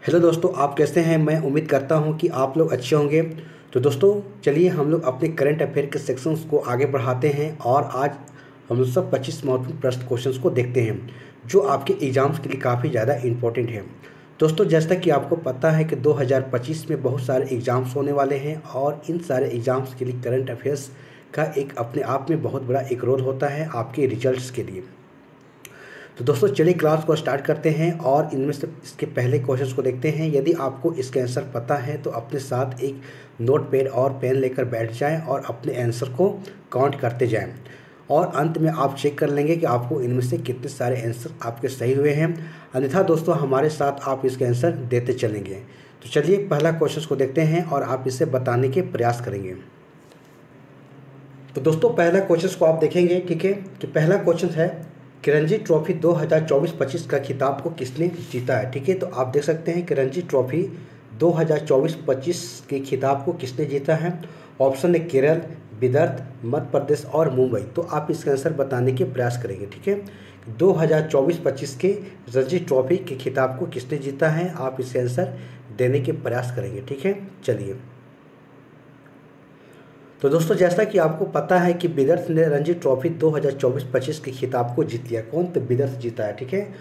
Hello दोस्तों, आप कैसे हैं। मैं उम्मीद करता हूं कि आप लोग अच्छे होंगे। तो दोस्तों चलिए हम लोग अपने करंट अफेयर के सेक्शंस को आगे बढ़ाते हैं और आज हम लोग सब 25 महत्वपूर्ण प्रश्न क्वेश्चंस को देखते हैं जो आपके एग्ज़ाम्स के लिए काफ़ी ज़्यादा इंपॉर्टेंट है। दोस्तों जैसा कि आपको पता है कि 2025 में बहुत सारे एग्ज़ाम्स होने वाले हैं और इन सारे एग्ज़ाम्स के लिए करंट अफेयर्स का एक अपने आप में बहुत बड़ा एक रोल होता है आपके रिजल्ट्स के लिए। तो दोस्तों चलिए क्लास को स्टार्ट करते हैं और इनमें से इसके पहले क्वेश्चंस को देखते हैं। यदि आपको इसके आंसर पता है तो अपने साथ एक नोट पैड और पेन लेकर बैठ जाएं और अपने आंसर को काउंट करते जाएं और अंत में आप चेक कर लेंगे कि आपको इनमें से कितने सारे आंसर आपके सही हुए हैं। अन्यथा दोस्तों हमारे साथ आप इसके आंसर देते चलेंगे। तो चलिए पहला क्वेश्चन को देखते हैं और आप इसे बताने के प्रयास करेंगे। तो दोस्तों पहला क्वेश्चन को आप देखेंगे, ठीक है, कि पहला क्वेश्चन है कि रणजी ट्रॉफी 2024-25 का खिताब को किसने जीता है। ठीक है, तो आप देख सकते हैं कि रणजी ट्रॉफी 2024-25 के खिताब को किसने जीता है। ऑप्शन है केरल, विदर्भ, मध्य प्रदेश और मुंबई। तो आप इसका आंसर बताने के प्रयास करेंगे। ठीक है, 2024-25 के रणजी ट्रॉफी के खिताब को किसने जीता है, आप इसका आंसर देने के प्रयास करेंगे। ठीक है, चलिए। तो दोस्तों जैसा कि आपको पता है कि विदर्भ ने रणजी ट्रॉफी 2024-25 के खिताब को जीत लिया। कौन? तो विदर्भ जीता है। ठीक है,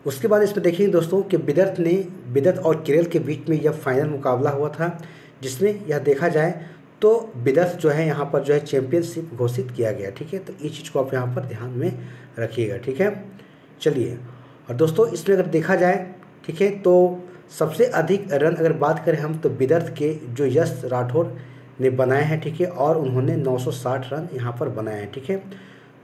उसके बाद इसमें देखेंगे दोस्तों कि विदर्भ और केरल के बीच में यह फाइनल मुकाबला हुआ था, जिसमें यह देखा जाए तो विदर्भ जो है यहाँ पर जो है चैंपियनशिप घोषित किया गया। ठीक है, तो इस चीज़ को आप यहाँ पर ध्यान में रखिएगा। ठीक है, चलिए। और दोस्तों इसमें अगर देखा जाए, ठीक है, तो सबसे अधिक रन अगर बात करें हम तो विदर्भ के जो यश राठौर ने बनाए हैं। ठीक है, और उन्होंने 960 रन यहाँ पर बनाए हैं। ठीक है,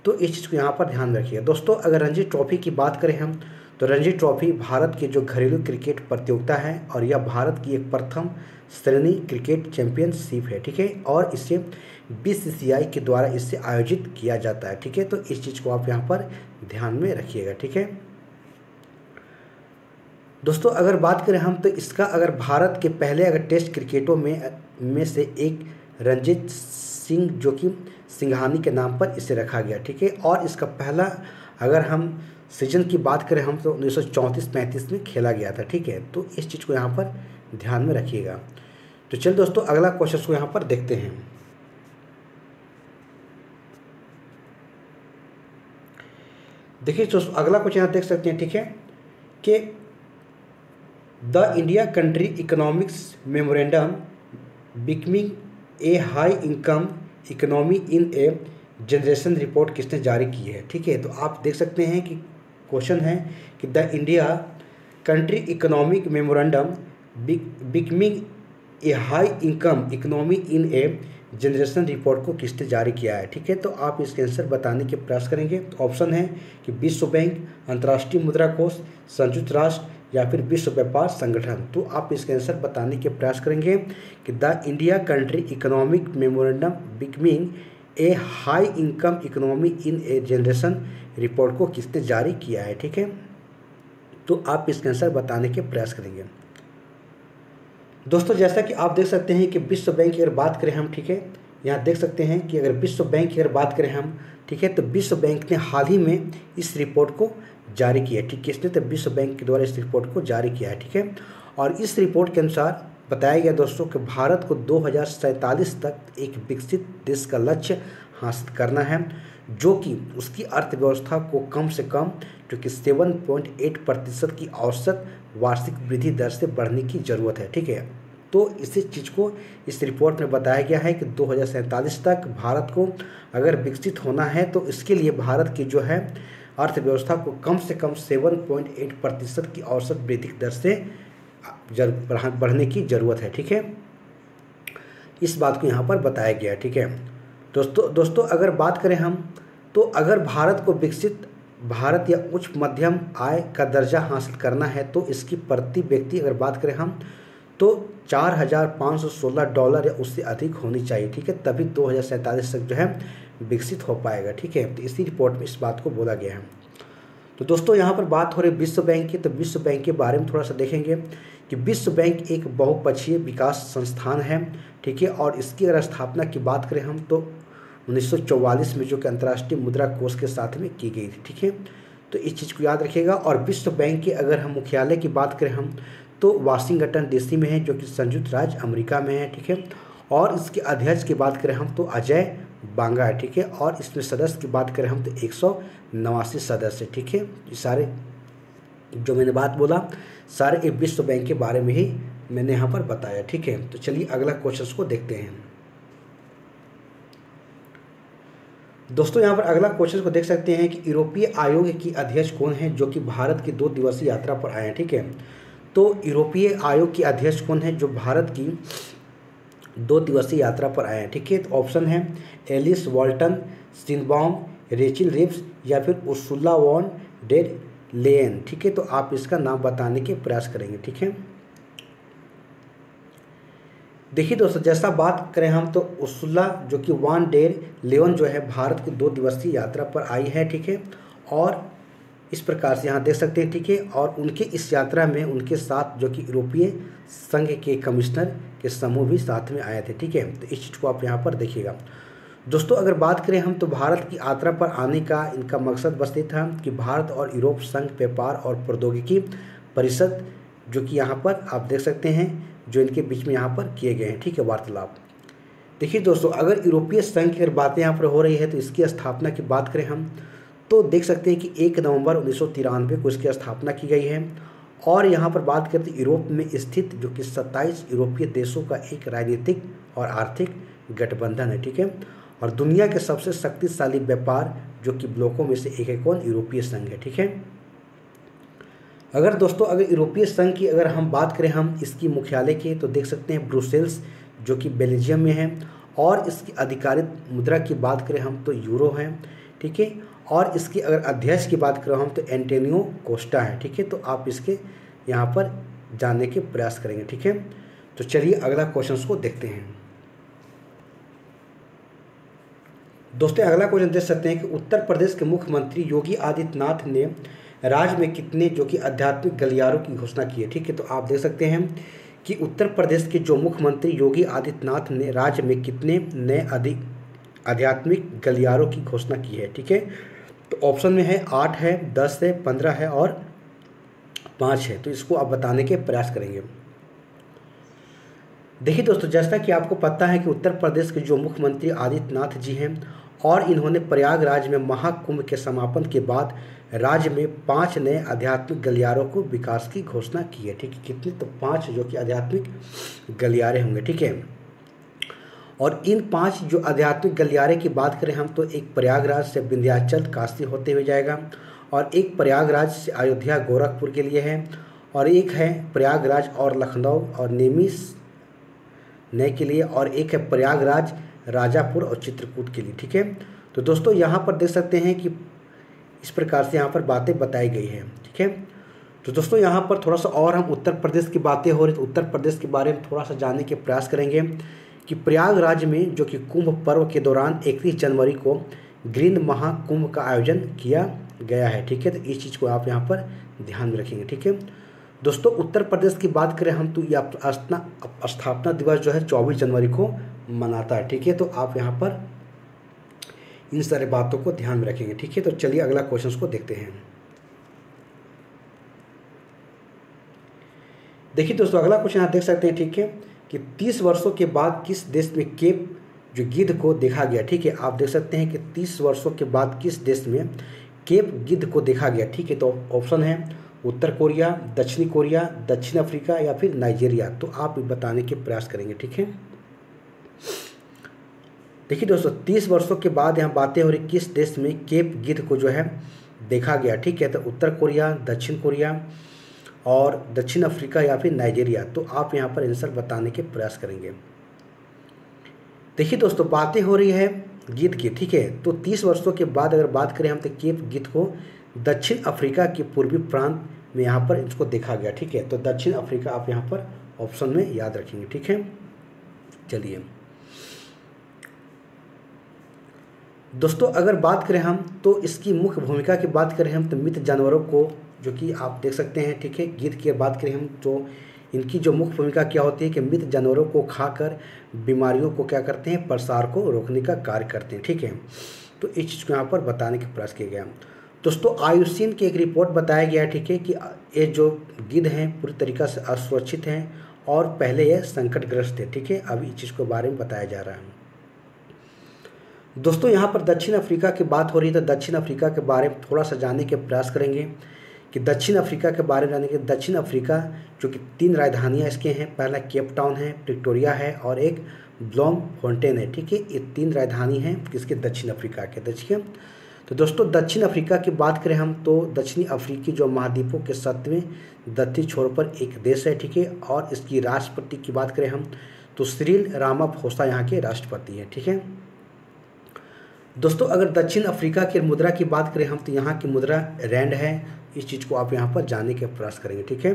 तो इस चीज़ को यहाँ पर ध्यान रखिए। दोस्तों अगर रणजी ट्रॉफी की बात करें हम तो रणजी ट्रॉफी भारत की जो घरेलू क्रिकेट प्रतियोगिता है और यह भारत की एक प्रथम श्रेणी क्रिकेट चैंपियनशिप है। ठीक है, और इसे बीसीसीआई के द्वारा इसे आयोजित किया जाता है। ठीक है, तो इस चीज़ को आप यहाँ पर ध्यान में रखिएगा। ठीक है दोस्तों, अगर बात करें हम तो इसका अगर भारत के पहले अगर टेस्ट क्रिकेटों में से एक रणजीत सिंह जो कि सिंघानी के नाम पर इसे रखा गया। ठीक है, और इसका पहला अगर हम सीजन की बात करें हम तो 1934-35 में खेला गया था। ठीक है, तो इस चीज़ को यहाँ पर ध्यान में रखिएगा। तो चल दोस्तों अगला क्वेश्चन को यहाँ पर देखते हैं। देखिए दोस्तों अगला क्वेश्चन यहाँ देख सकते हैं, ठीक है, कि the India country economics memorandum becoming a high income economy in A generation report किसने जारी की है। ठीक है, तो आप देख सकते हैं कि क्वेश्चन है कि the India country economic memorandum becoming a high income economy in A generation report को किसने जारी किया है। ठीक है, तो आप इसके आंसर बताने के प्रयास करेंगे। तो ऑप्शन है कि विश्व बैंक, अंतर्राष्ट्रीय मुद्रा कोष, संयुक्त राष्ट्र या फिर विश्व व्यापार संगठन। तो आप इसके आंसर बताने के प्रयास करेंगे कि the India country economic memorandum becoming a high income economy in A generation report को किसने जारी किया है। ठीक है, तो आप इसके आंसर बताने के प्रयास करेंगे। दोस्तों जैसा कि आप देख सकते हैं कि विश्व बैंक की अगर बात करें हम, ठीक है, यहाँ देख सकते हैं कि अगर विश्व बैंक की अगर बात करें हम, ठीक है, तो विश्व बैंक ने हाल ही में इस रिपोर्ट को जारी किया है। ठीक, किसने? तो विश्व बैंक के द्वारा इस रिपोर्ट को जारी किया है। ठीक है, और इस रिपोर्ट के अनुसार बताया गया दोस्तों कि भारत को 2047 तक एक विकसित देश का लक्ष्य हासिल करना है, जो कि उसकी अर्थव्यवस्था को कम से कम जो कि 7.8% की औसत वार्षिक वृद्धि दर से बढ़ने की ज़रूरत है। ठीक है, तो इसी चीज़ को इस रिपोर्ट में बताया गया है कि 2047 तक भारत को अगर विकसित होना है तो इसके लिए भारत की जो है अर्थव्यवस्था को कम से कम 7.8% की औसत वृद्धि दर से बढ़ने की ज़रूरत है। ठीक है, इस बात को यहाँ पर बताया गया है। ठीक है दोस्तों अगर बात करें हम तो अगर भारत को विकसित भारत या उच्च मध्यम आय का दर्जा हासिल करना है तो इसकी प्रति व्यक्ति अगर बात करें हम तो $4,516 या उससे अधिक होनी चाहिए। ठीक है, तभी 2047 तक जो है विकसित हो पाएगा। ठीक है, तो इसी रिपोर्ट में इस बात को बोला गया है। तो दोस्तों यहाँ पर बात हो रही विश्व बैंक की, तो विश्व बैंक के बारे में थोड़ा सा देखेंगे कि विश्व बैंक एक बहुपक्षीय विकास संस्थान है। ठीक है, और इसकी अगर स्थापना की बात करें हम तो 1944 में जो कि अंतर्राष्ट्रीय मुद्रा कोष के साथ में की गई थी। ठीक है, तो इस चीज़ को याद रखिएगा। और विश्व बैंक के अगर हम मुख्यालय की बात करें हम तो वाशिंगटन डीसी में है, जो कि संयुक्त राज्य अमेरिका में है, ठीक है। और इसके अध्यक्ष की बात करें हम तो अजय बांगा है, ठीक है। और इसमें सदस्य की बात करें हम तो 189 सदस्य, ठीक है। ये सारे जो मैंने बात बोला सारे एक विश्व बैंक के बारे में ही मैंने यहाँ पर बताया, ठीक है। तो चलिए अगला क्वेश्चन को देखते हैं। दोस्तों यहाँ पर अगला क्वेश्चन को देख सकते हैं कि यूरोपीय आयोग की अध्यक्ष कौन है जो कि भारत की 2 दिवसीय यात्रा पर आए हैं, ठीक है। तो यूरोपीय आयोग की अध्यक्ष कौन है जो भारत की 2 दिवसीय यात्रा पर आए हैं, ठीक है। तो ऑप्शन है एलिस वॉल्टन सिनबाउम, रेचल रिव्स या फिर उर्सुला वॉन डेर लेयन, ठीक है। तो आप इसका नाम बताने के प्रयास करेंगे, ठीक है। देखिए दोस्तों, जैसा बात करें हम तो उर्सुला जो कि वान डेर लेयन जो है भारत की 2 दिवसीय यात्रा पर आई है, ठीक है। और इस प्रकार से यहाँ देख सकते हैं, ठीक है। और उनके इस यात्रा में उनके साथ जो कि यूरोपीय संघ के कमिश्नर के समूह भी साथ में आए थे, ठीक है। तो इस चीज़ को आप यहाँ पर देखिएगा। दोस्तों अगर बात करें हम तो भारत की यात्रा पर आने का इनका मकसद बस ये था कि भारत और यूरोप संघ व्यापार और प्रौद्योगिकी परिषद जो कि यहाँ पर आप देख सकते हैं जो इनके बीच में यहाँ पर किए गए हैं, ठीक है, वार्तालाप। देखिए दोस्तों, अगर यूरोपीय संघ की अगर बातें यहाँ पर हो रही है तो इसकी स्थापना की बात करें हम तो देख सकते हैं कि 1 नवंबर 1993 को इसकी स्थापना की गई है। और यहाँ पर बात करते हैं यूरोप में स्थित जो कि 27 यूरोपीय देशों का एक राजनीतिक और आर्थिक गठबंधन है, ठीक है। और दुनिया के सबसे शक्तिशाली व्यापार जो कि ब्लॉकों में से एक है कौन, यूरोपीय संघ है, ठीक है। अगर दोस्तों अगर यूरोपीय संघ की अगर हम बात करें हम इसकी मुख्यालय की तो देख सकते हैं ब्रुसेल्स जो कि बेल्जियम में है। और इसकी आधिकारिक मुद्रा की बात करें हम तो यूरो है, ठीक है। और इसकी अगर अध्यक्ष की बात करें हम तो एंटोनियो कोस्टा है, ठीक है। तो आप इसके यहाँ पर जानने के प्रयास करेंगे, ठीक है। तो चलिए अगला क्वेश्चन को देखते हैं। दोस्तों अगला क्वेश्चन देख सकते हैं कि उत्तर प्रदेश के मुख्यमंत्री योगी आदित्यनाथ ने राज्य में कितने जो कि आध्यात्मिक गलियारों की घोषणा की है, ठीक है। तो आप देख सकते हैं कि उत्तर प्रदेश के जो मुख्यमंत्री योगी आदित्यनाथ ने राज्य में कितने नए आध्यात्मिक गलियारों की घोषणा की है, ठीक है। तो ऑप्शन में है 8 है, 10 है, 15 है और 5 है। तो इसको आप बताने के प्रयास करेंगे। देखिए दोस्तों, जैसा कि आपको पता है कि उत्तर प्रदेश के जो मुख्यमंत्री आदित्यनाथ जी हैं और इन्होंने प्रयागराज में महाकुंभ के समापन के बाद राज्य में 5 नए आध्यात्मिक गलियारों को विकास की घोषणा की है, ठीक है। कितने, तो 5 जो कि आध्यात्मिक गलियारे होंगे, ठीक है। और इन 5 जो आध्यात्मिक गलियारे की बात करें हम तो एक प्रयागराज से विंध्याचल काशी होते हुए जाएगा, और एक प्रयागराज से अयोध्या गोरखपुर के लिए है, और एक है प्रयागराज और लखनऊ और नेमिस नए के लिए, और एक है प्रयागराज राजापुर और चित्रकूट के लिए, ठीक है। तो दोस्तों यहाँ पर देख सकते हैं कि इस प्रकार से यहाँ पर बातें बताई गई हैं, ठीक है। तो दोस्तों यहाँ पर थोड़ा सा और हम उत्तर प्रदेश की बातें हो रही तो उत्तर प्रदेश के बारे में थोड़ा सा जानने के प्रयास करेंगे कि प्रयागराज में जो कि कुंभ पर्व के दौरान 31 जनवरी को ग्रीन महाकुंभ का आयोजन किया गया है, ठीक है। तो इस चीज़ को आप यहाँ पर ध्यान में रखेंगे, ठीक है। दोस्तों उत्तर प्रदेश की बात करें हम तो यह स्थापना दिवस जो है 24 जनवरी को मनाता है, ठीक है। तो आप यहाँ पर इन सारे बातों को ध्यान में रखेंगे, ठीक है। तो चलिए अगला क्वेश्चन को देखते हैं। देखिए दोस्तों अगला क्वेश्चन यहाँ देख सकते हैं, ठीक है, कि 30 वर्षों के बाद किस देश में केप जो गिद्ध को देखा गया, ठीक है। आप देख सकते हैं कि 30 वर्षों के बाद किस देश में केप गिद्ध को देखा गया, ठीक है। तो ऑप्शन है उत्तर कोरिया, दक्षिणी कोरिया, दक्षिण अफ्रीका या फिर नाइजीरिया। तो आप बताने के प्रयास करेंगे, ठीक है। देखिए दोस्तों 30 वर्षों के बाद यहाँ बातें हो रही किस देश में केप गिद्ध को जो है देखा गया, ठीक है। तो उत्तर कोरिया, दक्षिण कोरिया और दक्षिण अफ्रीका या फिर नाइजीरिया। तो आप यहाँ पर आंसर बताने के प्रयास करेंगे। देखिए दोस्तों बातें हो रही है गिद्ध की, ठीक है। तो 30 वर्षों के बाद अगर बात करें हम तो केप गिद्ध को दक्षिण अफ्रीका के पूर्वी प्रांत में यहाँ पर इसको देखा गया, ठीक है। तो दक्षिण अफ्रीका आप यहाँ पर ऑप्शन में याद रखेंगे, ठीक है। चलिए दोस्तों अगर बात करें हम तो इसकी मुख्य भूमिका की बात करें हम तो मृत जानवरों को जो कि आप देख सकते हैं, ठीक है। गिद्ध की बात करें हम तो इनकी जो मुख्य भूमिका क्या होती है कि मृत जानवरों को खाकर बीमारियों को क्या करते हैं, प्रसार को रोकने का कार्य करते हैं, ठीक है। तो इस चीज़ को यहाँ पर बताने का प्रयास किया गया। दोस्तों आयुषीन की एक रिपोर्ट बताया गया है, ठीक है, कि ये जो गिद्ध हैं पूरी तरीक़ा से असुरक्षित हैं और पहले यह संकटग्रस्त थे, ठीक है। अभी इस चीज़ के बारे में बताया जा रहा है। दोस्तों यहाँ पर दक्षिण अफ्रीका की बात हो रही है, तो दक्षिण अफ्रीका के बारे में थोड़ा सा जानने के प्रयास करेंगे कि दक्षिण अफ्रीका के बारे में जाने के। दक्षिण अफ्रीका जो कि 3 राजधानियाँ इसके हैं, पहला केप टाउन है, प्रिटोरिया है और एक ब्लॉमफोंटेन है, ठीक है। ये 3 राजधानी हैं किसके, दक्षिण अफ्रीका के। देखिए तो दोस्तों दक्षिण अफ्रीका की बात करें हम तो दक्षिणी अफ्रीकी जो महाद्वीपों के 7वें दक्षिणी छोर पर एक देश है, ठीक है। और इसकी राष्ट्रपति की बात करें हम तो सिरिल रामाफोसा यहाँ के राष्ट्रपति हैं, ठीक है। दोस्तों अगर दक्षिण अफ्रीका की मुद्रा की बात करें हम तो यहाँ की मुद्रा रैंड है। इस चीज़ को आप यहाँ पर जानने के प्रयास करेंगे, ठीक है।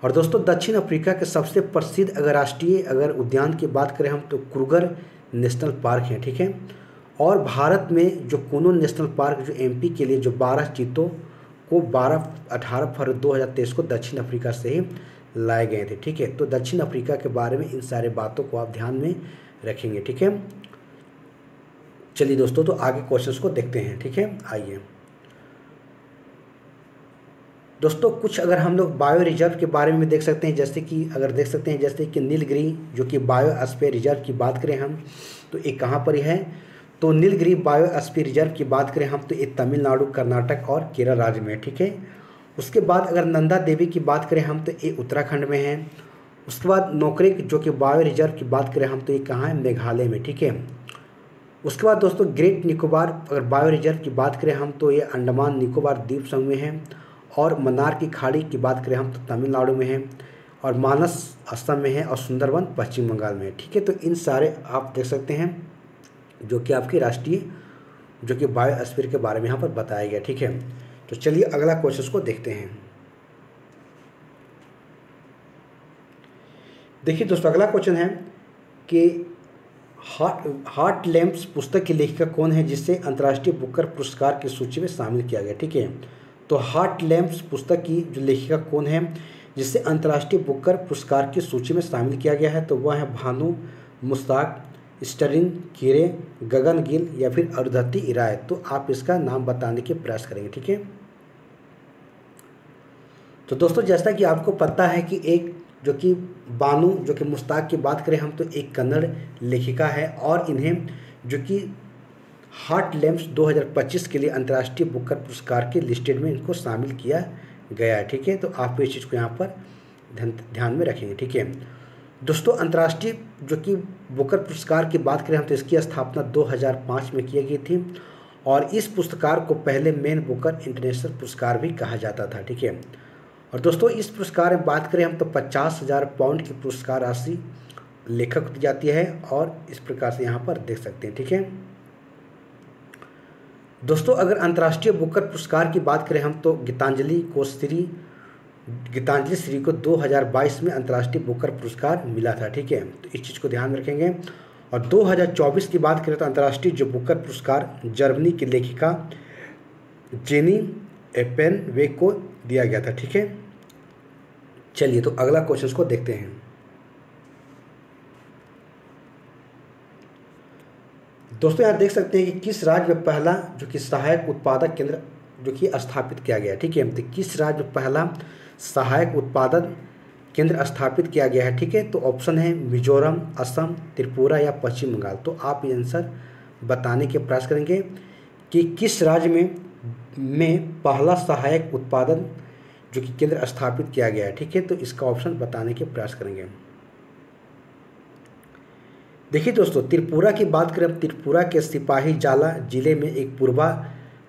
और दोस्तों दक्षिण अफ्रीका के सबसे प्रसिद्ध अगर उद्यान की बात करें हम तो क्रूगर नेशनल पार्क है, ठीक है। और भारत में जो कुनो नेशनल पार्क जो एमपी के लिए जो 12 चीतों को 18 फरवरी 2023 को दक्षिण अफ्रीका से ही लाए गए थे, ठीक है। तो दक्षिण अफ्रीका के बारे में इन सारे बातों को आप ध्यान में रखेंगे, ठीक है। चलिए दोस्तों तो आगे क्वेश्चंस को देखते हैं, ठीक है। आइए दोस्तों कुछ अगर हम लोग बायो रिजर्व के बारे में देख सकते हैं, जैसे कि नीलगिरी जो कि बायोस्फीयर रिजर्व की बात करें हम तो ये कहाँ पर है, तो नीलगिरी बायोस्फीयर रिजर्व की बात करें हम तो ये तमिलनाडु, कर्नाटक और केरल राज्य में, ठीक है। उसके बाद अगर नंदा देवी की बात करें हम तो ये उत्तराखंड में है। उसके बाद नोकरेक जो कि बायो रिजर्व की बात करें हम तो ये कहाँ है, मेघालय में, ठीक है। उसके बाद दोस्तों ग्रेट निकोबार अगर बायो रिजर्व की बात करें हम तो ये अंडमान निकोबार द्वीप समूह में है। और मन्नार की खाड़ी की बात करें हम तो तमिलनाडु में है। और मानस असम में है और सुंदरवन पश्चिम बंगाल में है, ठीक है। तो इन सारे आप देख सकते हैं जो कि आपकी राष्ट्रीय जो कि बायोस्फीयर के बारे में यहाँ पर बताया गया, ठीक है। तो चलिए अगला क्वेश्चन को देखते हैं। देखिए दोस्तों अगला क्वेश्चन है कि हार्ट लैम्प्स पुस्तक की लेखिका कौन है जिसे अंतर्राष्ट्रीय बुकर पुरस्कार की सूची में शामिल किया गया, ठीक है। तो हार्ट लैम्प्स पुस्तक की जो लेखिका कौन है जिसे अंतर्राष्ट्रीय बुकर पुरस्कार की सूची में शामिल किया गया है, तो वह है भानु मुश्ताक, स्टर्लिंग कीरे, गगन गिल या फिर अरुंधति राय। तो आप इसका नाम बताने के प्रयास करेंगे, ठीक है। तो दोस्तों जैसा कि आपको पता है कि एक जो कि बानू जो कि मुश्ताक की बात करें हम तो एक कन्नड़ लेखिका है और इन्हें जो कि हार्ट लैम्प्स 2025 के लिए अंतर्राष्ट्रीय बुकर पुरस्कार के लिस्टेड में इनको शामिल किया गया है, ठीक है। तो आप इस चीज़ को यहाँ पर ध्यान में रखेंगे, ठीक है। दोस्तों अंतर्राष्ट्रीय जो कि बुकर पुरस्कार की बात करें हम तो इसकी स्थापना 2005 में की गई थी और इस पुरस्कार को पहले मैन बुकर इंटरनेशनल पुरस्कार भी कहा जाता था, ठीक है। और दोस्तों इस पुरस्कार में बात करें हम तो 50,000 पाउंड की पुरस्कार राशि लेखक को दी जाती है और इस प्रकार से यहाँ पर देख सकते हैं, ठीक है। दोस्तों अगर अंतर्राष्ट्रीय बुकर पुरस्कार की बात करें हम तो गीतांजलि श्री को 2022 में अंतर्राष्ट्रीय बुकर पुरस्कार मिला था, ठीक है। तो इस चीज़ को ध्यान में रखेंगे। और 2024 की बात करें तो अंतर्राष्ट्रीय जो बुकर पुरस्कार जर्मनी की लेखिका जेनी एपेनवे को दिया गया था, ठीक है। चलिए तो अगला क्वेश्चन को देखते हैं। दोस्तों यहाँ देख सकते हैं कि किस राज्य में पहला जो कि सहायक उत्पादक केंद्र जो कि स्थापित किया गया है, ठीक है। तो किस राज्य में पहला सहायक उत्पादन केंद्र स्थापित किया गया है, ठीक है। तो ऑप्शन है मिजोरम, असम, त्रिपुरा या पश्चिम बंगाल। तो आप ये आंसर बताने के प्रयास करेंगे कि किस राज्य में पहला सहायक उत्पादन जो कि केंद्र स्थापित किया गया है, ठीक है। तो इसका ऑप्शन बताने के प्रयास करेंगे। देखिए दोस्तों त्रिपुरा की बात करें, त्रिपुरा के सिपाही जाला जिले में एक पूर्वा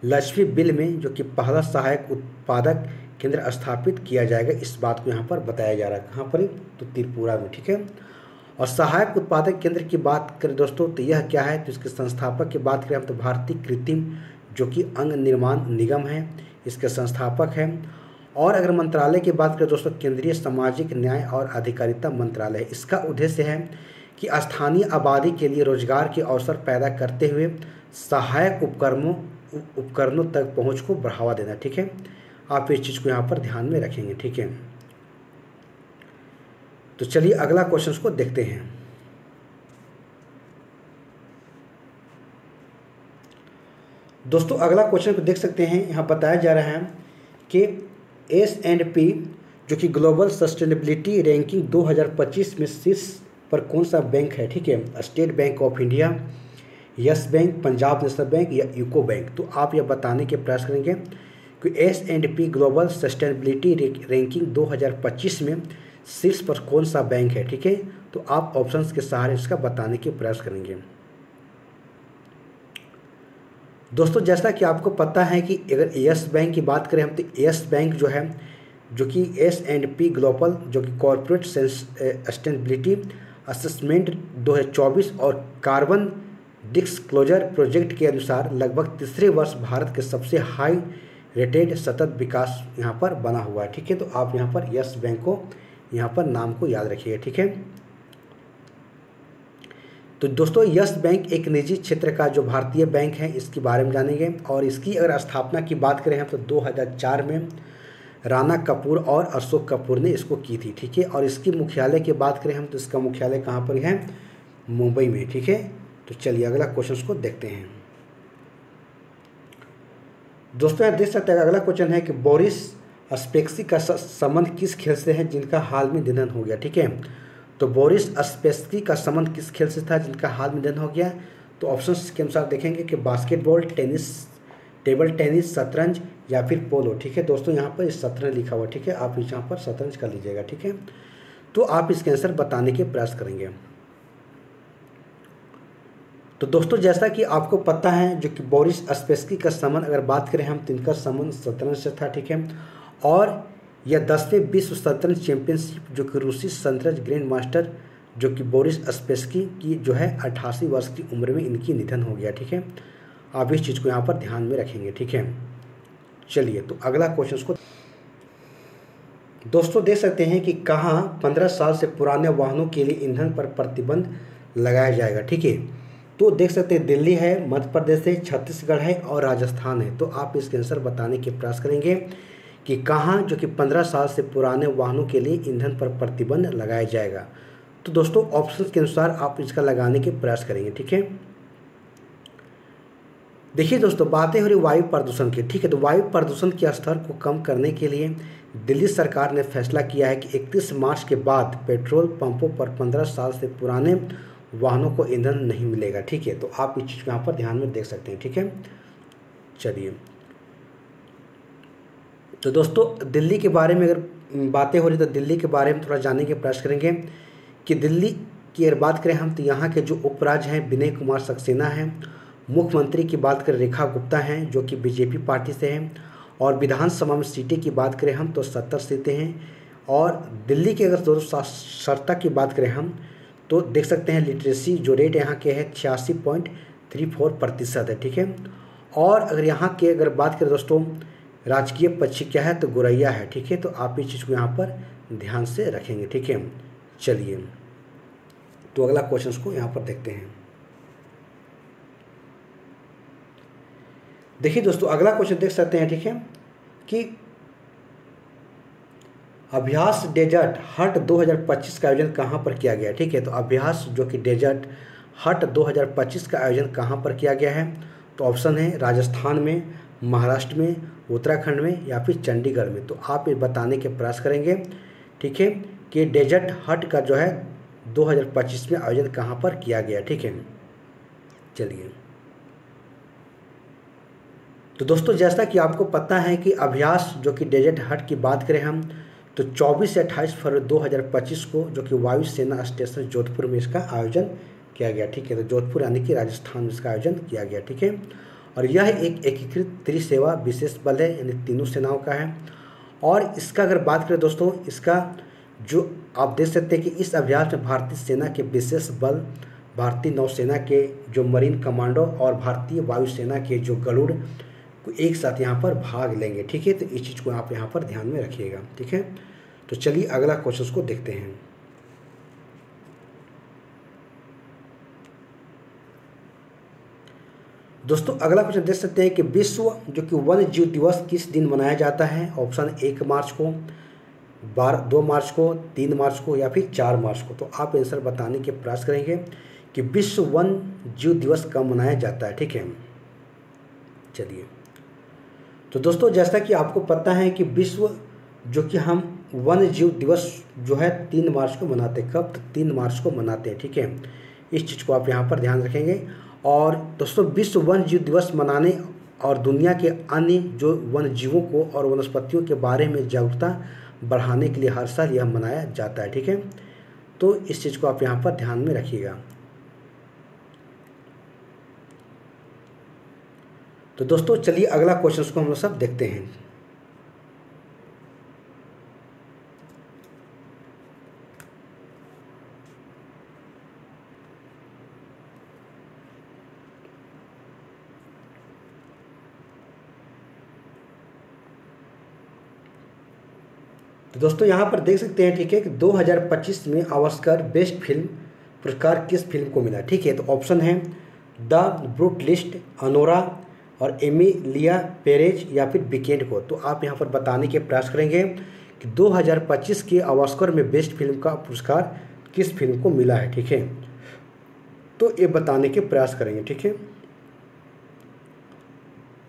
लक्ष्मी बिल में जो कि पहला सहायक उत्पादक केंद्र स्थापित किया जाएगा, इस बात को यहाँ पर बताया जा रहा है। कहाँ पर, तो त्रिपुरा में, ठीक है। और सहायक उत्पादक केंद्र की बात करें दोस्तों तो यह क्या है, तो इसके संस्थापक की बात करें हम तो भारतीय कृत्रिम जो कि अंग निर्माण निगम है, इसके संस्थापक हैं। और अगर मंत्रालय की बात करें दोस्तों केंद्रीय सामाजिक न्याय और अधिकारिता मंत्रालय है। इसका उद्देश्य है कि स्थानीय आबादी के लिए रोजगार के अवसर पैदा करते हुए सहायक उपकरणों तक पहुंच को बढ़ावा देना, ठीक है। आप इस चीज़ को यहाँ पर ध्यान में रखेंगे, ठीक है। तो चलिए अगला क्वेश्चन को देखते हैं। दोस्तों अगला क्वेश्चन को देख सकते हैं, यहाँ बताया जा रहा है कि S&P जो कि ग्लोबल सस्टेनेबिलिटी रैंकिंग 2025 में शीर्ष पर कौन सा बैंक है। ठीक है, state bank of India, yes bank, Punjab national bank या यूको बैंक। तो आप यह बताने के प्रयास करेंगे कि S&P ग्लोबल सस्टेनेबिलिटी रैंकिंग 2025 में शीर्ष पर कौन सा बैंक है। ठीक है, तो आप ऑप्शंस के सहारे इसका बताने के प्रयास करेंगे। दोस्तों जैसा कि आपको पता है कि अगर यस बैंक की बात करें हम, तो यस बैंक जो है, जो कि S&P ग्लोबल जो कि कॉर्पोरेट सस्टेनेबिलिटी असेसमेंट 2024 और कार्बन डिस्क्लोजर प्रोजेक्ट के अनुसार लगभग तीसरे वर्ष भारत के सबसे हाई रेटेड सतत विकास यहाँ पर बना हुआ है। ठीक है, तो आप यहाँ पर यस बैंक को यहाँ पर नाम को याद रखिए। ठीक है, तो दोस्तों यस बैंक एक निजी क्षेत्र का जो भारतीय बैंक है, इसके बारे में जानेंगे। और इसकी अगर स्थापना की बात करें हम, तो 2004 में राणा कपूर और अशोक कपूर ने इसको की थी। ठीक है, और इसकी मुख्यालय की बात करें हम, तो इसका मुख्यालय कहाँ पर है, मुंबई में। ठीक है, तो चलिए अगला क्वेश्चन को देखते हैं। दोस्तों यहाँ देख सकते हैं अगला क्वेश्चन है कि बोरिस स्पेक्सी का संबंध किस खेल से है जिनका हाल में निधन हो गया। ठीक है, तो बोरिस स्पेक्सी का संबंध किस खेल से था जिनका हाल में निधन हो गया। तो ऑप्शंस के अनुसार देखेंगे कि बास्केटबॉल, टेनिस, टेबल टेनिस, शतरंज या फिर पोलो। ठीक है दोस्तों, यहाँ पर शतरंज लिखा हुआ। ठीक है, आप यहाँ पर शतरंज कर लीजिएगा। ठीक है, तो आप इसके आंसर बताने के प्रयास करेंगे। तो दोस्तों जैसा कि आपको पता है, जो कि बोरिस स्पेक्सी का संबंध अगर बात करें हम, तो इनका संबंध शतरंज से था। ठीक है, और यह 10वें विश्व शतरंज चैंपियनशिप जो कि रूसी शतरंज ग्रैंड मास्टर जो कि बोरिस स्पेक्सी की जो है 88 वर्ष की उम्र में इनकी निधन हो गया। ठीक है, आप इस चीज़ को यहाँ पर ध्यान में रखेंगे। ठीक है, चलिए तो अगला क्वेश्चन को दोस्तों देख सकते हैं कि कहाँ 15 साल से पुराने वाहनों के लिए ईंधन पर प्रतिबंध लगाया जाएगा। ठीक है, तो देख सकते हैं दिल्ली है, मध्य प्रदेश है, छत्तीसगढ़ है और राजस्थान है। तो आप इसके आंसर बताने के प्रयास करेंगे कि कहाँ जो कि 15 साल से पुराने वाहनों के लिए ईंधन पर प्रतिबंध लगाया जाएगा। तो दोस्तों ऑप्शंस के अनुसार आप इसका लगाने के प्रयास करेंगे। ठीक है, देखिए दोस्तों बातें हो रही वायु प्रदूषण की। ठीक है, तो वायु प्रदूषण के स्तर को कम करने के लिए दिल्ली सरकार ने फैसला किया है कि 31 मार्च के बाद पेट्रोल पंपों पर 15 साल से पुराने वाहनों को ईंधन नहीं मिलेगा। ठीक है, तो आप इस चीज़ को यहाँ पर ध्यान में देख सकते हैं। ठीक है, चलिए तो दोस्तों दिल्ली के बारे में अगर बातें हो रही तो दिल्ली के बारे में थोड़ा जानने के प्रयास करेंगे कि दिल्ली की अगर बात करें हम, तो यहाँ के जो उपराज्य हैं विनय कुमार सक्सेना हैं, मुख्यमंत्री की बात करें रेखा गुप्ता हैं जो कि बीजेपी पार्टी से हैं, और विधानसभा में सीटें की बात करें हम तो 70 सीटें हैं। और दिल्ली के अगर दोस्तों साक्षरता की बात करें हम, तो देख सकते हैं लिटरेसी जो रेट यहाँ के है 86.34% है। ठीक है, और अगर यहाँ के अगर बात करें दोस्तों राजकीय पक्षी क्या है, तो गोरैया है। ठीक है, तो आप इस चीज़ को यहाँ पर ध्यान से रखेंगे। ठीक है, चलिए तो अगला क्वेश्चन को यहाँ पर देखते हैं। देखिए दोस्तों अगला क्वेश्चन देख सकते हैं। ठीक है, कि अभ्यास डेजर्ट हट 2025 का आयोजन कहाँ पर किया गया। ठीक है, तो अभ्यास जो कि डेजर्ट हट 2025 का आयोजन कहाँ पर किया गया है। तो ऑप्शन है राजस्थान में, महाराष्ट्र में, उत्तराखंड में या फिर चंडीगढ़ में। तो आप ये बताने के प्रयास करेंगे। ठीक है, कि डेजर्ट हट का जो है 2025 में आयोजन कहाँ पर किया गया। ठीक है, चलिए तो दोस्तों जैसा कि आपको पता है कि अभ्यास जो कि डेजर्ट हट की बात करें हम, तो 24 से 28 फरवरी 2025 को जो कि वायुसेना स्टेशन जोधपुर में इसका आयोजन किया गया। ठीक है, तो जोधपुर यानी कि राजस्थान में इसका आयोजन किया गया। ठीक है, और यह एक एकीकृत त्रिसेवा विशेष बल है, यानी तीनों सेनाओं का है। और इसका अगर बात करें दोस्तों, इसका जो आप देख सकते हैं कि इस अभ्यास में भारतीय सेना के विशेष बल, भारतीय नौसेना के जो मरीन कमांडो और भारतीय वायुसेना के जो गरुड़ को एक साथ यहाँ पर भाग लेंगे। ठीक है, तो इस चीज़ को आप यहाँ पर ध्यान में रखिएगा। ठीक है, तो चलिए अगला क्वेश्चन को देखते हैं। दोस्तों अगला क्वेश्चन देख सकते हैं कि विश्व जो कि वन्य जीव दिवस किस दिन मनाया जाता है। ऑप्शन 1 मार्च को, 2 मार्च को, 3 मार्च को या फिर 4 मार्च को। तो आप आंसर बताने के प्रयास करेंगे कि विश्व वन्य जीव दिवस कब मनाया जाता है। ठीक है, चलिए, तो दोस्तों जैसा कि आपको पता है कि विश्व जो कि हम वन्य जीव दिवस जो है 3 मार्च को मनाते हैं। कब? 3 मार्च को मनाते हैं, ठीक है। इस चीज़ को आप यहाँ पर ध्यान रखेंगे। और दोस्तों विश्व वन्य जीव दिवस मनाने और दुनिया के अन्य जो वन्य जीवों को और वनस्पतियों के बारे में जागरूकता बढ़ाने के लिए हर साल यह मनाया जाता है, ठीक है। तो इस चीज़ को आप यहाँ पर ध्यान में रखिएगा। तो दोस्तों चलिए अगला क्वेश्चन को हम लोग सब देखते हैं। तो दोस्तों यहाँ पर देख सकते हैं, ठीक है, कि 2025 में ऑस्कर बेस्ट फिल्म पुरस्कार किस फिल्म को मिला, ठीक है। तो ऑप्शन है द ब्रूटलिस्ट, अनोरा और एमिलिया पेरेज या फिर वीकेंड को। तो आप यहाँ पर बताने के प्रयास करेंगे कि 2025 के ऑस्कर में बेस्ट फिल्म का पुरस्कार किस फिल्म को मिला है, ठीक है। तो ये बताने के प्रयास करेंगे, ठीक है।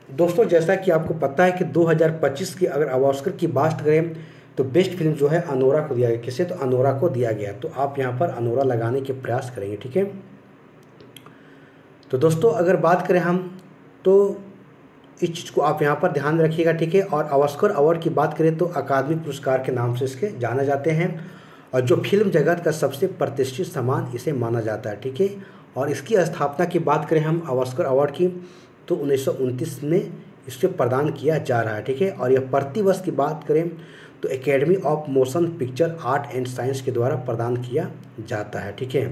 दोस्तों जैसा कि आपको पता है कि 2025 की अगर ऑस्कर की बात करें तो बेस्ट फिल्म जो है अनोरा को दिया गया। किसे? तो अनोरा को दिया गया। तो आप यहाँ पर अनोरा लगाने के प्रयास करेंगे, ठीक है। तो दोस्तों अगर बात करें हम तो इस चीज़ को आप यहाँ पर ध्यान रखिएगा, ठीक है। और ऑस्कर अवार्ड की बात करें तो अकादमी पुरस्कार के नाम से इसके जाने जाते हैं और जो फिल्म जगत का सबसे प्रतिष्ठित सम्मान इसे माना जाता है, ठीक है। और इसकी स्थापना की बात करें हम ऑस्कर अवार्ड की तो 1929 में इसे प्रदान किया जा रहा है, ठीक है। और यह प्रतिवर्ष की बात करें तो academy of motion picture art and science के द्वारा प्रदान किया जाता है, ठीक है।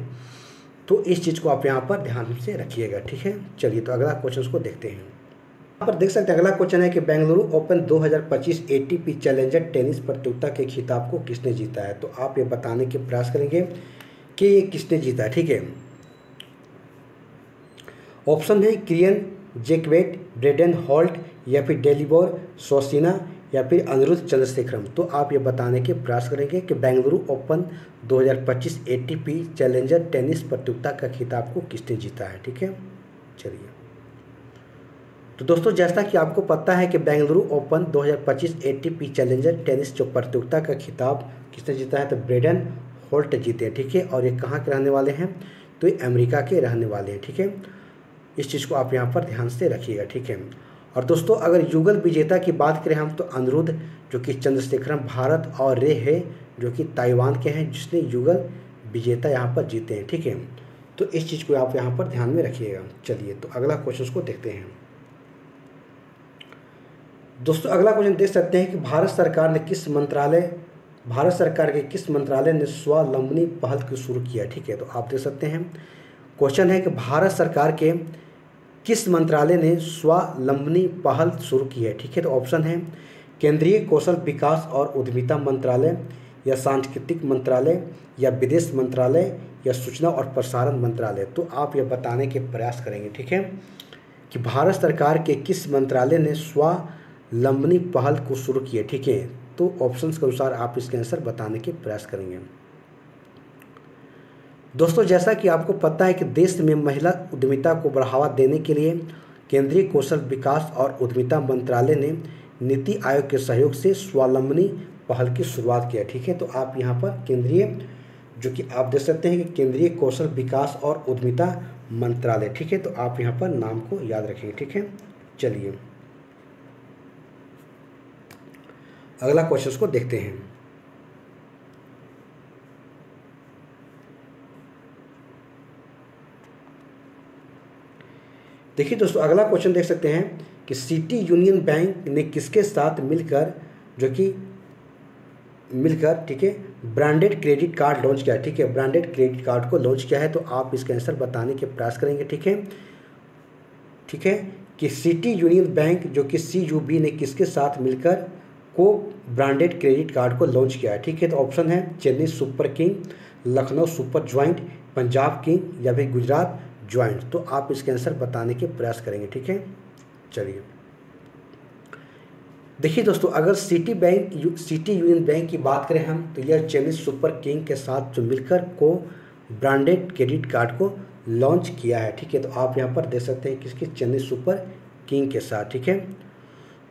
तो इस चीज़ को आप यहाँ पर ध्यान से रखिएगा, ठीक है। चलिए तो अगला क्वेश्चन को देखते हैं। यहाँ पर देख सकते हैं अगला क्वेश्चन है कि Bengaluru open 2025 ATP challenger tennis प्रतियोगिता के खिताब को किसने जीता है। तो आप ये बताने के प्रयास करेंगे कि ये किसने जीता है, ठीक है। ऑप्शन है किरियन जैक्वेट, ब्रेडन हॉल्ट या फिर डेलिबोर सोसिना या फिर अनिरुद्ध चंद्रशेखरम। तो आप ये बताने के प्रयास करेंगे कि Bengaluru open 2025 ATP challenger tennis प्रतियोगिता का खिताब को किसने जीता है, ठीक है। चलिए तो दोस्तों जैसा कि आपको पता है कि Bengaluru open 2025 ATP challenger tennis जो प्रतियोगिता का खिताब किसने जीता है तो ब्रेडन हॉल्ट जीते हैं, ठीक है। और ये कहाँ के रहने वाले हैं तो ये अमेरिका के रहने वाले हैं, ठीक है। इस चीज़ को आप यहाँ पर ध्यान से रखिएगा, ठीक है। और दोस्तों अगर युगल विजेता की बात करें हम तो अनिरुद्ध जो कि चंद्रशेखरम भारत और रे है जो कि ताइवान के हैं जिसने युगल विजेता यहाँ पर जीते हैं, ठीक है। तो इस चीज़ को आप यहाँ पर ध्यान में रखिएगा। चलिए तो अगला क्वेश्चन को देखते हैं। दोस्तों अगला क्वेश्चन देख सकते हैं कि भारत सरकार के किस मंत्रालय ने स्वावलंबनी पहल को शुरू किया, ठीक है। तो आप देख सकते हैं क्वेश्चन है कि भारत सरकार के किस मंत्रालय ने स्वावलंबनी पहल शुरू की है, ठीक है। तो ऑप्शन है केंद्रीय कौशल विकास और उद्यमिता मंत्रालय या सांस्कृतिक मंत्रालय या विदेश मंत्रालय या सूचना और प्रसारण मंत्रालय। तो आप यह बताने के प्रयास करेंगे, ठीक है, कि भारत सरकार के किस मंत्रालय ने स्वावलंबनी पहल को शुरू की है, ठीक है। तो ऑप्शंस के अनुसार आप इसके आंसर बताने के प्रयास करेंगे। दोस्तों जैसा कि आपको पता है कि देश में महिला उद्यमिता को बढ़ावा देने के लिए केंद्रीय कौशल विकास और उद्यमिता मंत्रालय ने नीति आयोग के सहयोग से स्वावलंबनी पहल की शुरुआत की है, ठीक है। तो आप यहाँ पर केंद्रीय जो कि आप देख सकते हैं कि केंद्रीय कौशल विकास और उद्यमिता मंत्रालय, ठीक है। तो आप यहाँ पर नाम को याद रखेंगे, ठीक है। चलिए अगला क्वेश्चन को देखते हैं। देखिए दोस्तों अगला क्वेश्चन देख सकते हैं कि सिटी यूनियन बैंक ने किसके साथ मिलकर ठीक है ब्रांडेड क्रेडिट कार्ड लॉन्च किया, ठीक है। ब्रांडेड क्रेडिट कार्ड को लॉन्च किया है। तो आप इसके आंसर बताने के प्रयास करेंगे, ठीक है, ठीक है, कि सिटी यूनियन बैंक जो कि CUB ने किसके साथ मिलकर को ब्रांडेड क्रेडिट कार्ड को लॉन्च किया है, ठीक है। तो ऑप्शन है Chennai super king, Lucknow super joint, Punjab king या फिर गुजरात जॉइंट। तो आप इसके आंसर बताने के प्रयास करेंगे, ठीक है। चलिए देखिए दोस्तों अगर सिटी यूनियन बैंक की बात करें हम तो यह चेन्नई सुपर किंग के साथ जो मिलकर को ब्रांडेड क्रेडिट कार्ड को लॉन्च किया है, ठीक है। तो आप यहाँ पर देख सकते हैं किसकी चेन्नई सुपर किंग के साथ, ठीक है।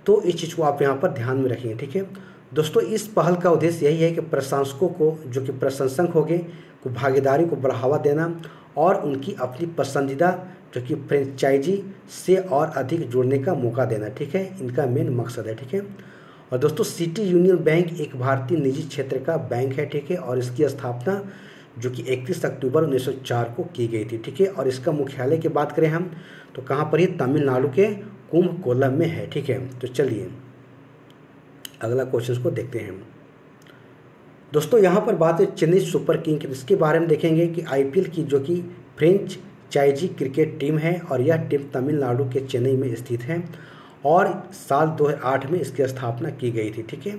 तो इस चीज़ को आप यहाँ पर ध्यान में रखेंगे, ठीक है दोस्तों। इस पहल का उद्देश्य यही है कि प्रशंसकों को, जो कि प्रशंसक होंगे, को भागीदारी को बढ़ावा देना और उनकी अपनी पसंदीदा जो कि फ्रेंचाइजी से और अधिक जुड़ने का मौका देना, ठीक है। इनका मेन मकसद है, ठीक है। और दोस्तों सिटी यूनियन बैंक एक भारतीय निजी क्षेत्र का बैंक है, ठीक है। और इसकी स्थापना जो कि 31 अक्टूबर 1904 को की गई थी, ठीक है। और इसका मुख्यालय की बात करें हम तो कहाँ पर, ये तमिलनाडु के कुंभकोणम में है, ठीक है। तो चलिए अगला क्वेश्चन को देखते हैं दोस्तों। यहाँ पर बात है चेन्नई सुपर किंग की। इसके बारे में देखेंगे कि आईपीएल की जो कि फ्रेंचाइजी क्रिकेट टीम है और यह टीम तमिलनाडु के चेन्नई में स्थित है और साल 2008 में इसकी स्थापना की गई थी, ठीक है।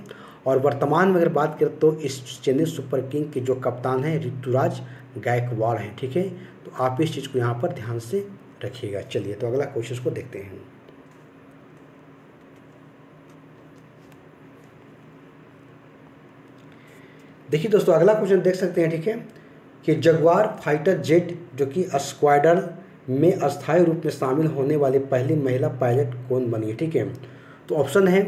और वर्तमान में अगर बात करें तो इस चेन्नई सुपर किंग के जो कप्तान हैं ऋतुराज गायकवाड़ हैं, ठीक है। तो आप इस चीज़ को यहाँ पर ध्यान से रखिएगा। चलिए तो अगला क्वेश्चन को देखते हैं। देखिए दोस्तों अगला क्वेश्चन देख सकते हैं, ठीक है, कि जगुआर फाइटर जेट जो कि स्क्वाड्रन में अस्थायी रूप में शामिल होने वाली पहली महिला पायलट कौन बनी है, ठीक है। तो ऑप्शन है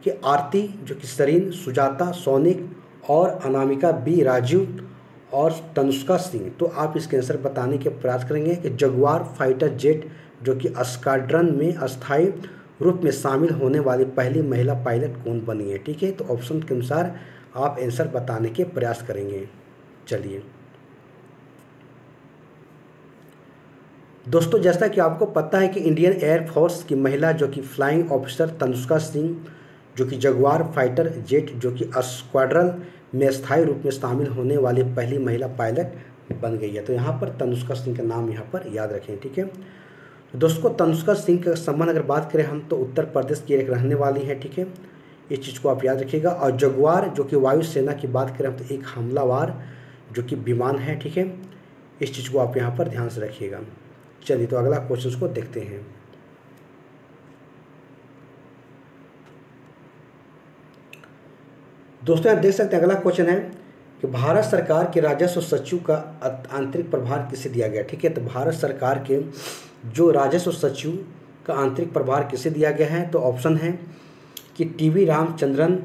कि आरती जो कि सरीन, सुजाता सोनिक और अनामिका बी राजीव और तनुष्का सिंह। तो आप इसके आंसर बताने के प्रयास करेंगे कि जगुआर फाइटर जेट जो कि स्क्वाड्रन में अस्थायी रूप में शामिल होने वाली पहली महिला पायलट कौन बनी है, ठीक है। तो ऑप्शन के अनुसार आप आंसर बताने के प्रयास करेंगे। चलिए दोस्तों जैसा कि आपको पता है कि इंडियन एयरफोर्स की महिला जो कि फ्लाइंग ऑफिसर तनुष्का सिंह जो कि जगुआर फाइटर जेट जो कि स्क्वाड्रन में स्थायी रूप में शामिल होने वाली पहली महिला पायलट बन गई है। तो यहाँ पर तनुष्का सिंह का नाम यहाँ पर याद रखें, ठीक है। तो दोस्तों तनुष्का सिंह का संबंध अगर बात करें हम तो उत्तर प्रदेश की एक रहने वाली है, ठीक है। इस चीज़ को आप याद रखिएगा। और जगुआर जो कि वायुसेना की बात करें हम तो एक हमलावर जो कि विमान है, ठीक है। इस चीज़ को आप यहाँ पर ध्यान से रखिएगा। चलिए तो अगला क्वेश्चन को देखते हैं। दोस्तों आप देख सकते हैं अगला क्वेश्चन है कि भारत सरकार के राजस्व सचिव का आंतरिक प्रभार किसे दिया गया, ठीक है। तो भारत सरकार के जो राजस्व सचिव का आंतरिक प्रभार किसे दिया गया है, तो ऑप्शन है कि टीवी रामचंद्रन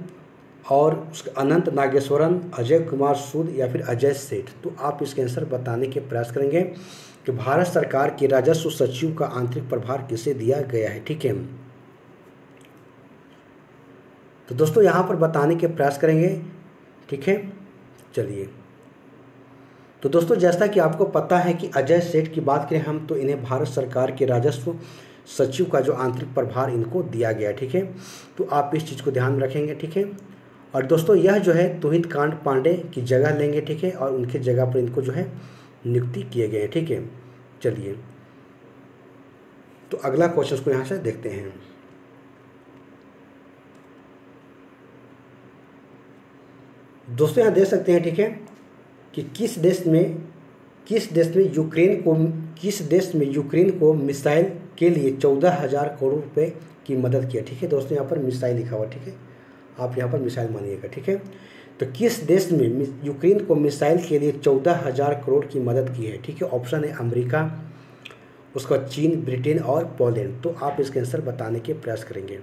और उसके अनंत नागेश्वरन, अजय कुमार सूद या फिर अजय सेठ। तो आप इसके आंसर बताने के प्रयास करेंगे कि भारत सरकार के राजस्व सचिव का आंतरिक प्रभार किसे दिया गया है, ठीक है। तो दोस्तों यहाँ पर बताने के प्रयास करेंगे, ठीक है। चलिए तो दोस्तों जैसा कि आपको पता है कि अजय सेठ की बात करें हम तो इन्हें भारत सरकार के राजस्व सचिव का जो आंतरिक प्रभार इनको दिया गया, ठीक है। तो आप इस चीज़ को ध्यान में रखेंगे, ठीक है। और दोस्तों यह जो है तुहित कांत पांडे की जगह लेंगे, ठीक है। और उनके जगह पर इनको जो है नियुक्ति किए गए, ठीक है। चलिए तो अगला क्वेश्चन को यहाँ से देखते हैं। दोस्तों यहाँ देख सकते हैं, ठीक है, कि किस देश में यूक्रेन को मिसाइल के लिए 14,000 करोड़ रुपए की मदद किया, ठीक है। दोस्तों यहाँ पर मिसाइल लिखा हुआ, ठीक है, आप यहाँ पर मिसाइल मानिएगा, ठीक है। तो किस देश में यूक्रेन को मिसाइल के लिए 14,000 करोड़ की मदद की है, ठीक है। ऑप्शन है अमेरिका, उसका चीन, ब्रिटेन और पोलैंड। तो आप इसके आंसर बताने के प्रयास करेंगे।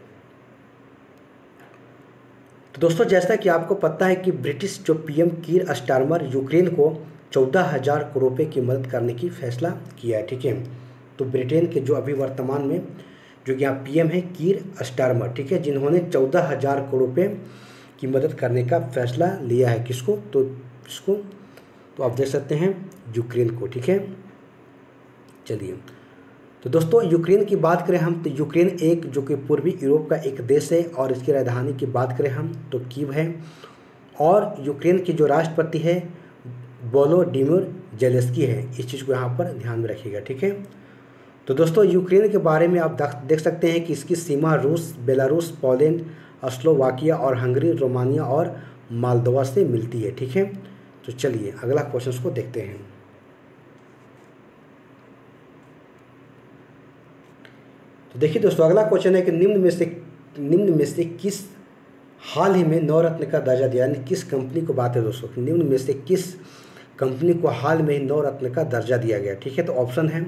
तो दोस्तों जैसा कि आपको पता है कि ब्रिटिश जो पीएम कीर स्टारमर यूक्रेन को 14,000 करोड़ रुपये की मदद करने की फैसला किया है, ठीक है। तो ब्रिटेन के जो अभी वर्तमान में जो यहाँ पीएम है कीर स्टारमर, ठीक है, जिन्होंने 14,000 करोड़ रुपये की मदद करने का फैसला लिया है। किसको, तो इसको तो आप देख सकते हैं यूक्रेन को, ठीक है। चलिए तो दोस्तों यूक्रेन की बात करें हम तो यूक्रेन एक जो कि पूर्वी यूरोप का एक देश है और इसकी राजधानी की बात करें हम तो कीव है। और यूक्रेन के जो राष्ट्रपति है वोलोडिमिर जेलेंस्की है। इस चीज़ को यहाँ पर ध्यान में रखिएगा, ठीक है। तो दोस्तों यूक्रेन के बारे में आप देख सकते हैं कि इसकी सीमा रूस, बेलारूस, पोलैंड, स्लोवाकिया और हंगरी, रोमानिया और मालदोवा से मिलती है, ठीक है। तो चलिए अगला क्वेश्चन को देखते हैं। तो देखिए दोस्तों अगला क्वेश्चन है कि निम्न में से किस हाल ही में नवरत्न का दर्जा दिया, यानी किस कंपनी को बात है दोस्तों, निम्न में से किस कंपनी को हाल में ही नवरत्न का दर्जा दिया गया, ठीक है। तो ऑप्शन है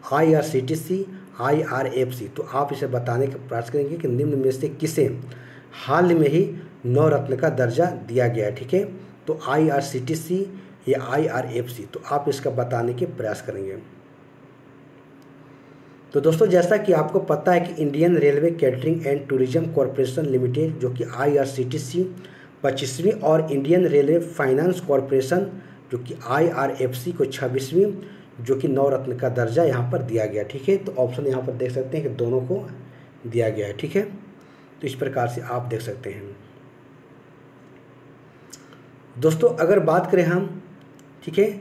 IRCTC, IRFC। तो आप इसे बताने का प्रयास करेंगे कि निम्न में से किसे हाल में ही नवरत्न का दर्जा दिया गया है, ठीक है। तो IRCTC या IRFC, तो आप इसका बताने के प्रयास करेंगे। तो दोस्तों जैसा कि आपको पता है कि Indian railway catering and tourism corporation limited जो कि IRCTC 25वीं और इंडियन रेलवे फाइनेंस कॉरपोरेशन जो कि IRFC को 26वीं जो कि नवरत्न का दर्जा यहाँ पर दिया गया, ठीक है। तो ऑप्शन यहाँ पर देख सकते हैं कि दोनों को दिया गया है, ठीक है। तो इस प्रकार से आप देख सकते हैं दोस्तों। अगर बात करें हम, ठीक है,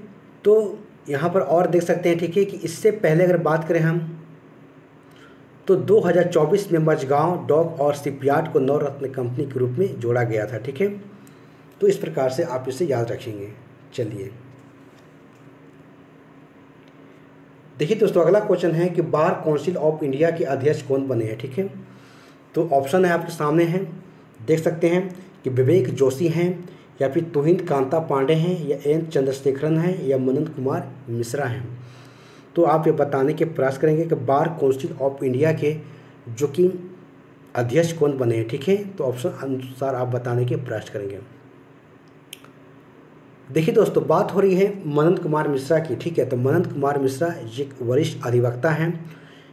तो यहाँ पर और देख सकते हैं, ठीक है, कि इससे पहले अगर बात करें हम तो 2024 में मझगांव डॉक और शिपयार्ड को नवरत्न कंपनी के रूप में जोड़ा गया था, ठीक है। तो इस प्रकार से आप इसे याद रखेंगे। चलिए देखिए दोस्तों, अगला क्वेश्चन है कि बार काउंसिल ऑफ इंडिया के अध्यक्ष कौन बने हैं, ठीक है। तो ऑप्शन है आपके सामने हैं, देख सकते हैं कि विवेक जोशी हैं या फिर तुहिन कांता पांडे हैं या एन चंद्रशेखरन हैं या मनन कुमार मिश्रा हैं। तो आप ये बताने के प्रयास करेंगे कि बार काउंसिल ऑफ इंडिया के जो कि अध्यक्ष कौन बने हैं, ठीक है। तो ऑप्शन अनुसार आप बताने के प्रयास करेंगे। देखिए दोस्तों, बात हो रही है मनन कुमार मिश्रा की, ठीक है। तो मनन कुमार मिश्रा एक वरिष्ठ अधिवक्ता हैं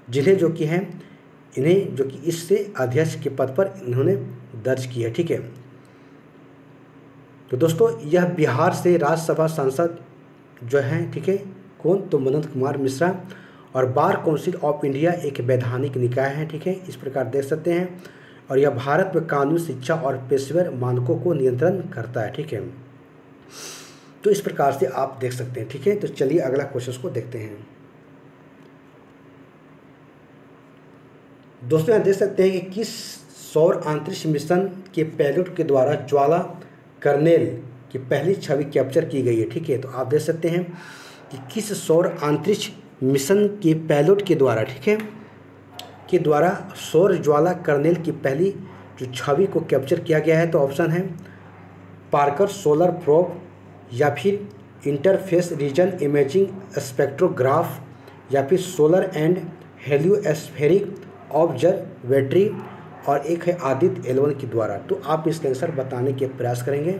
जिन्हें जो कि हैं इन्हें जो कि इससे अध्यक्ष के पद पर इन्होंने दर्ज किया है, ठीक है। तो दोस्तों यह बिहार से राज्यसभा सांसद जो हैं, ठीक है, कौन, तो मनन कुमार मिश्रा। और बार काउंसिल ऑफ इंडिया एक वैधानिक निकाय है, ठीक है, इस प्रकार देख सकते हैं। और यह भारत में कानूनी शिक्षा और पेशेवर मानकों को नियंत्रण करता है, ठीक है। तो इस प्रकार से आप देख सकते हैं, ठीक है। तो चलिए अगला क्वेश्चन को देखते हैं दोस्तों। यहाँ देख सकते हैं कि किस सौर अंतरिक्ष मिशन के पेलोड के द्वारा ज्वाला कर्नेल की पहली छवि कैप्चर की गई है, ठीक है। तो आप देख सकते हैं कि किस सौर अंतरिक्ष मिशन के पेलोड के द्वारा, ठीक है, के द्वारा सौर ज्वाला कर्नेल की पहली जो छवि को कैप्चर किया गया है। तो ऑप्शन है पार्कर सोलर प्रोब या फिर इंटरफेस रीजन इमेजिंग स्पेक्ट्रोग्राफ या फिर सोलर एंड हेलियोस्फेरिक ऑब्जर्वेटरी और एक है आदित्य L1 के द्वारा। तो आप इसका आंसर बताने के प्रयास करेंगे,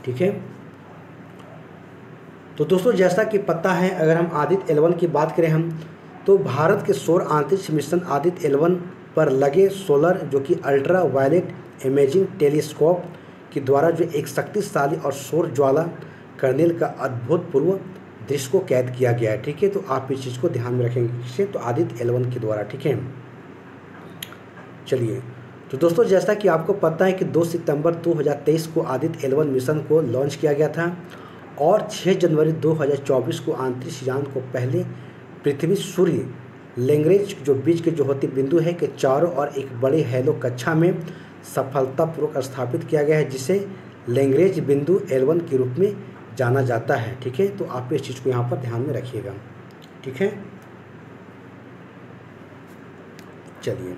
ठीक है। तो दोस्तों जैसा कि पता है, अगर हम आदित्य L1 की बात करें हम, तो भारत के सौर अंतरिक्ष मिशन आदित्य L1 पर लगे सोलर जो कि अल्ट्रा वायलेट इमेजिंग टेलीस्कोप के द्वारा जो एक शक्तिशाली और सौर ज्वाला कर्नेल का अभूतपूर्व दृश्य को कैद किया गया है, ठीक है। तो आप इस चीज़ को ध्यान में रखेंगे, तो आदित्य L1 के द्वारा, ठीक है। चलिए तो दोस्तों जैसा कि आपको पता है कि 2 सितंबर 2023 को आदित्य L1 मिशन को लॉन्च किया गया था और 6 जनवरी 2024 को अंतरिक्ष यान को पहले पृथ्वी सूर्य लैग्रेंज जो बीच के जो होती बिंदु है के चारों ओर एक बड़े हैलो कक्षा में सफलतापूर्वक स्थापित किया गया है, जिसे लैग्रेंज बिंदु L1 के रूप में जाना जाता है, ठीक है। तो आप इस चीज़ को यहाँ पर ध्यान में रखिएगा, ठीक है। चलिए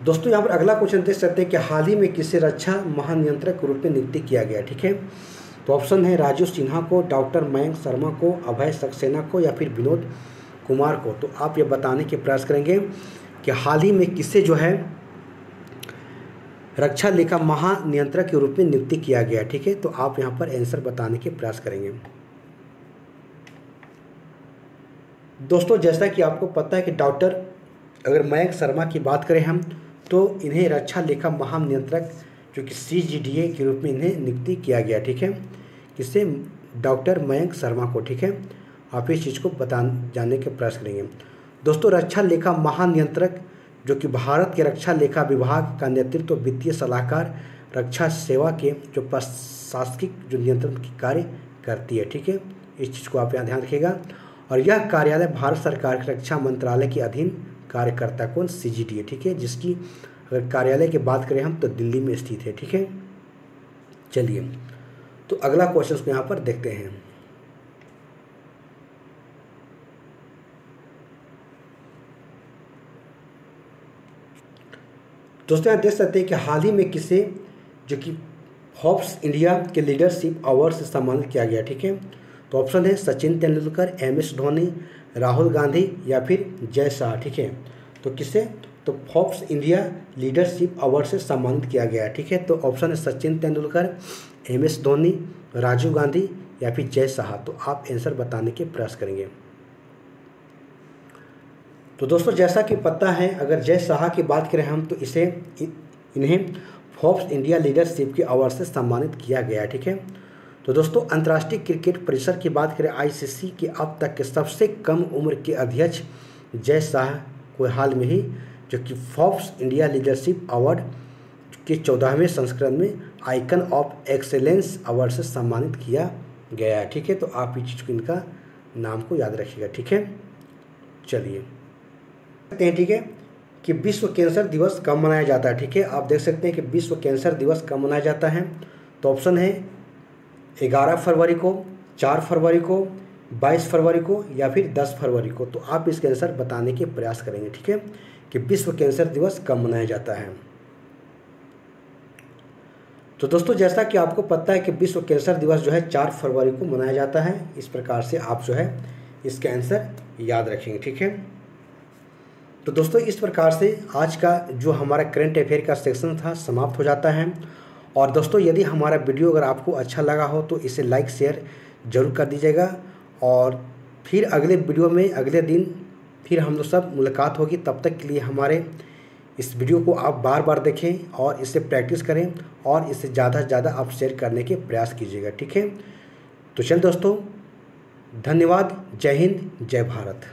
दोस्तों यहाँ पर अगला क्वेश्चन देख सकते हैं कि हाल ही में किसे रक्षा महानियंत्रक के रूप में नियुक्ति किया गया, ठीक है। तो ऑप्शन है राजीव सिन्हा को, डॉक्टर मयंक शर्मा को, अभय सक्सेना को या फिर विनोद कुमार को। तो आप ये बताने के प्रयास करेंगे कि हाल ही में किसे जो है रक्षा लेखा महानियंत्रक के रूप में नियुक्ति किया गया, ठीक है। तो आप यहाँ पर आंसर बताने के प्रयास करेंगे। दोस्तों जैसा कि आपको पता है कि डॉक्टर अगर मयंक शर्मा की बात करें हम, तो इन्हें रक्षा लेखा महानियंत्रक जो कि CGDA के रूप में इन्हें नियुक्ति किया गया, ठीक है। किससे, डॉक्टर मयंक शर्मा को, ठीक है। आप इस चीज़ को जानने के प्रयास करेंगे। दोस्तों रक्षा लेखा महानियंत्रक जो कि भारत के रक्षा लेखा विभाग का नेतृत्व वित्तीय सलाहकार रक्षा सेवा के जो प्रशासनिक जो नियंत्रण की कार्य करती है, ठीक है। इस चीज़ को आप यहाँ ध्यान रखिएगा। और यह कार्यालय भारत सरकार के रक्षा मंत्रालय के अधीन कार्य करता है, कौन, CGDA, ठीक है, जिसकी अगर कार्यालय की बात करें हम तो दिल्ली में स्थित है, ठीक है। चलिए तो अगला क्वेश्चन को यहाँ पर देखते हैं। दोस्तों यहाँ देख सकते हैं कि हाल ही में किसे जो कि फोर्ब्स इंडिया के लीडरशिप अवार्ड से सम्मानित किया गया? ठीक है, तो ऑप्शन है सचिन तेंदुलकर, MS धोनी, राहुल गांधी या फिर जय शाह। ठीक है, तो किससे? तो फोर्ब्स इंडिया लीडरशिप अवार्ड से सम्मानित किया गया है। ठीक है, तो ऑप्शन है सचिन तेंदुलकर, MS धोनी, राजीव गांधी या फिर जय शाह। तो आप आंसर बताने के प्रयास करेंगे। तो दोस्तों जैसा कि पता है, अगर जय शाह की बात करें हम, तो इन्हें फोर्ब्स इंडिया लीडरशिप के अवार्ड से सम्मानित किया गया है। ठीक है, तो दोस्तों अंतर्राष्ट्रीय क्रिकेट परिषद की बात करें, ICC के अब तक के सबसे कम उम्र के अध्यक्ष जय शाह को हाल में ही जो कि फोर्ब्स इंडिया लीडरशिप अवार्ड के 14वें संस्करण में आइकन ऑफ एक्सेलेंस अवार्ड से सम्मानित किया गया है। ठीक है, तो आप इस चीज़ को इनका नाम को याद रखिएगा। ठीक है, चलिए देखते हैं। ठीक है, कि विश्व कैंसर दिवस कब मनाया जाता है? ठीक है, आप देख सकते हैं कि विश्व कैंसर दिवस कब मनाया जाता है। तो ऑप्शन है 11 फरवरी को, 4 फरवरी को, 22 फरवरी को या फिर 10 फरवरी को। तो आप इसके आंसर बताने के प्रयास करेंगे। ठीक है, कि विश्व कैंसर दिवस कब मनाया जाता है। तो दोस्तों जैसा कि आपको पता है कि विश्व कैंसर दिवस जो है 4 फरवरी को मनाया जाता है। इस प्रकार से आप जो है इसके आंसर याद रखेंगे। ठीक है, तो दोस्तों इस प्रकार से आज का जो हमारा करंट अफेयर का सेक्शन था समाप्त हो जाता है। और दोस्तों यदि हमारा वीडियो अगर आपको अच्छा लगा हो तो इसे लाइक शेयर जरूर कर दीजिएगा। और फिर अगले वीडियो में अगले दिन फिर हम लोग सब मुलाकात होगी। तब तक के लिए हमारे इस वीडियो को आप बार बार देखें और इससे प्रैक्टिस करें और इसे ज़्यादा से ज़्यादा आप शेयर करने के प्रयास कीजिएगा। ठीक है, तो चल दोस्तों, धन्यवाद। जय हिंद, जय भारत।